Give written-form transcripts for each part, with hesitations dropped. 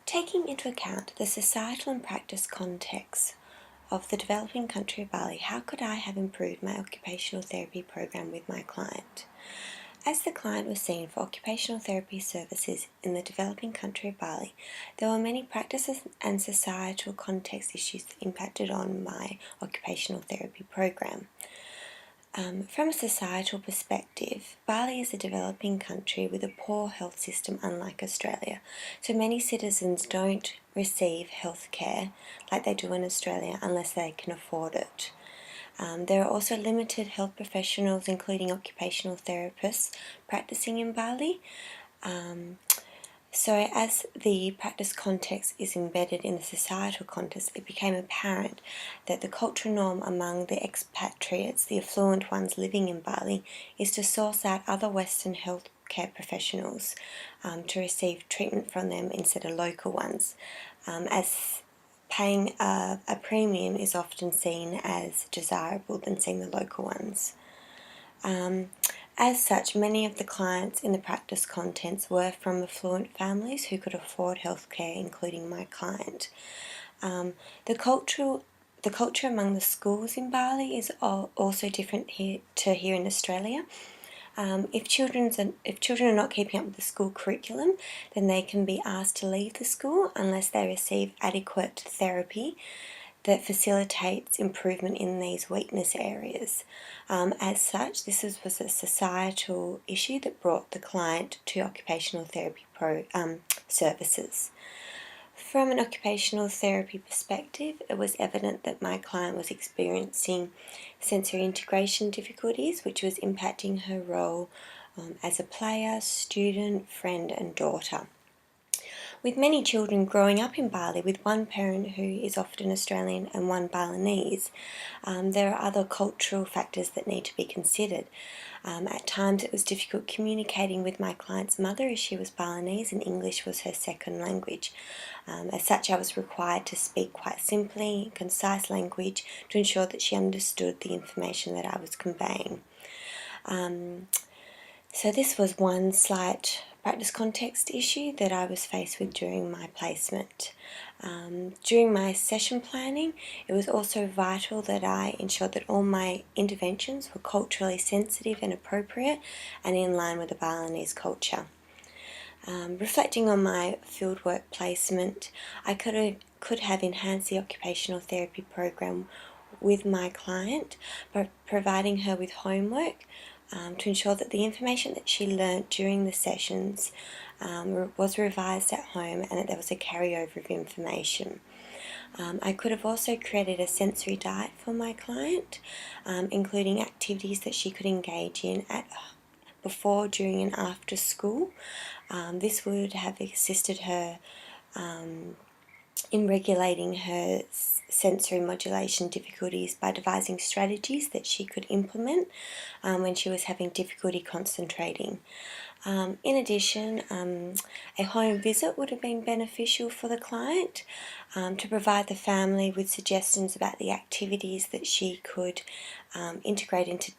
Taking into account the societal and practice context of the developing country of Bali, how could I have improved my occupational therapy program with my client? As the client was seen for occupational therapy services in the developing country of Bali, there were many practices and societal context issues that impacted on my occupational therapy program. From a societal perspective, Bali is a developing country with a poor health system unlike Australia, so many citizens don't receive health care like they do in Australia unless they can afford it. There are also limited health professionals, including occupational therapists, practicing in Bali. So as the practice context is embedded in the societal context, it became apparent that the cultural norm among the expatriates, the affluent ones living in Bali, is to source out other Western healthcare professionals to receive treatment from them instead of local ones, as paying a premium is often seen as desirable than seeing the local ones. As such, many of the clients in the practice contents were from affluent families who could afford healthcare, including my client. The culture among the schools in Bali is also different here in Australia. If children are not keeping up with the school curriculum, then they can be asked to leave the school unless they receive adequate therapy that facilitates improvement in these weakness areas. As such, this was a societal issue that brought the client to occupational therapy services. From an occupational therapy perspective, it was evident that my client was experiencing sensory integration difficulties, which was impacting her role as a player, student, friend and daughter. With many children growing up in Bali with one parent who is often Australian and one Balinese, there are other cultural factors that need to be considered. At times it was difficult communicating with my client's mother as she was Balinese and English was her second language. As such, I was required to speak quite simply, concise language to ensure that she understood the information that I was conveying. So this was one slight practice context issue that I was faced with during my placement. During my session planning, it was also vital that I ensured that all my interventions were culturally sensitive and appropriate and in line with the Balinese culture. Reflecting on my fieldwork placement, I could have enhanced the occupational therapy program with my client by providing her with homework to ensure that the information that she learnt during the sessions was revised at home and that there was a carryover of information. I could have also created a sensory diet for my client, including activities that she could engage in before, during and after school. This would have assisted her in regulating her sensory modulation difficulties by devising strategies that she could implement when she was having difficulty concentrating. In addition, a home visit would have been beneficial for the client to provide the family with suggestions about the activities that she could integrate into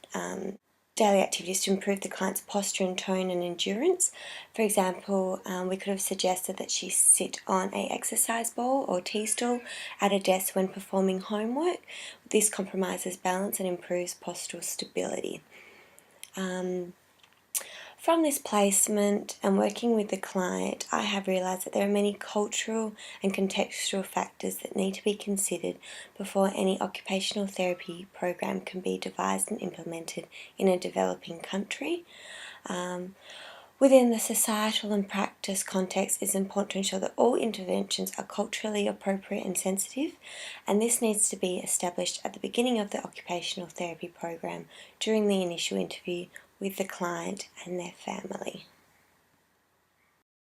daily activities to improve the client's posture and tone and endurance. For example, we could have suggested that she sit on an exercise ball or tea stool at a desk when performing homework. This compromises balance and improves postural stability. From this placement and working with the client, I have realised that there are many cultural and contextual factors that need to be considered before any occupational therapy program can be devised and implemented in a developing country. Within the societal and practice context, it's important to ensure that all interventions are culturally appropriate and sensitive, and this needs to be established at the beginning of the occupational therapy program during the initial interview with the client and their family.